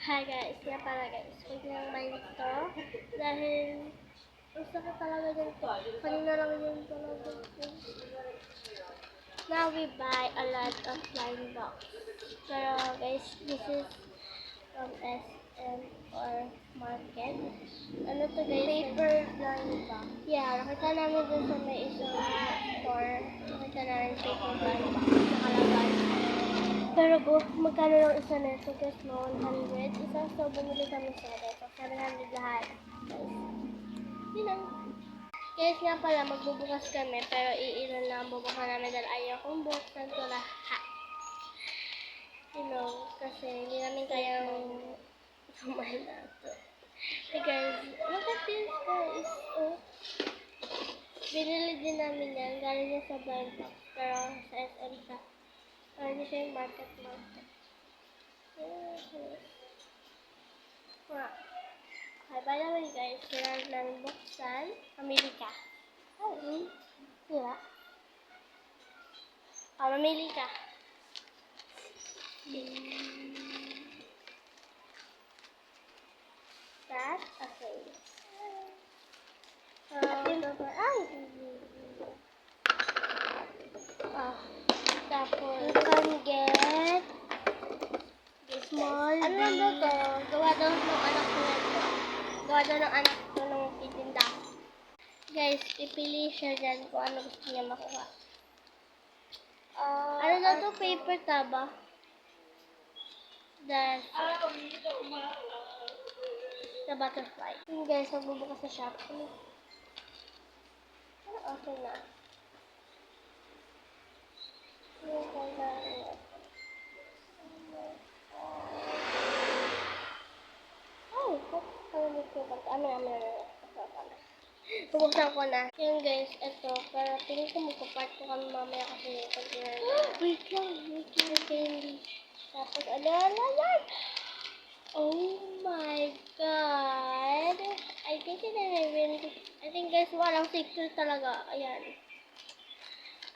Hi guys, nga pala guys, huwag niyang malit to dahil ang sakit talaga dyan to. Kanina lang yun talaga. Now we buy a lot of blind box. Pero guys, this is from SM or market. Ano to guys? Paper blind box. Yeah, nakita namin dun sa may isang store. Nakita namin paper blind box. Nakalagay. Pero magkano lang isa nito guys, no? 100. Isa, so bumili kami sa dito. 700 lahat. Guys, yun lang. Guys nga pala, magbubukas kami, pero iilan lang ang bubukas namin dahil ayaw kong buksan ko lahat. You know, kasi hindi namin kayang tumahin na ito. Hey guys, look at this guys. Oh. Binili din namin yan. Galing niya sa blind box, pero sa SM siya. Hindi siya yung market. Okay, by the way guys, kailangan namin buksan. Mamili ka. Diba? Mamili ka. That? Okay. Tapos, you can get small ano ba to? Gawa daw ng anak ko na ito. Gawa daw ng anak ko nung titinda. Guys, pipili siya dyan kung ano gusto niya makuha. Ano daw to? Paper taba? The butterfly. Yun guys, magbubukas sa shop. Okay na. Bubuksan ko na. Yun guys, ito. Pero tingin ko magpapart ko kami mamaya kasi wait lang. Candy. Tapos, ayan. Oh my god. I think guys, walang secret talaga. Ayan.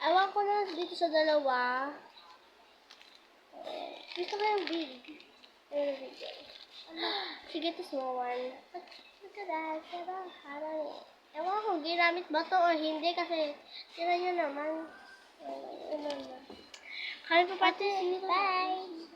Ewan ko na dito sa dalawa. Dito ba yung big? Ayun yung big guys. Sige, ito small one. Look at that. Ewan ko, ginamit ba to or hindi kasi tira nyo naman. Kami pa pati. Bye!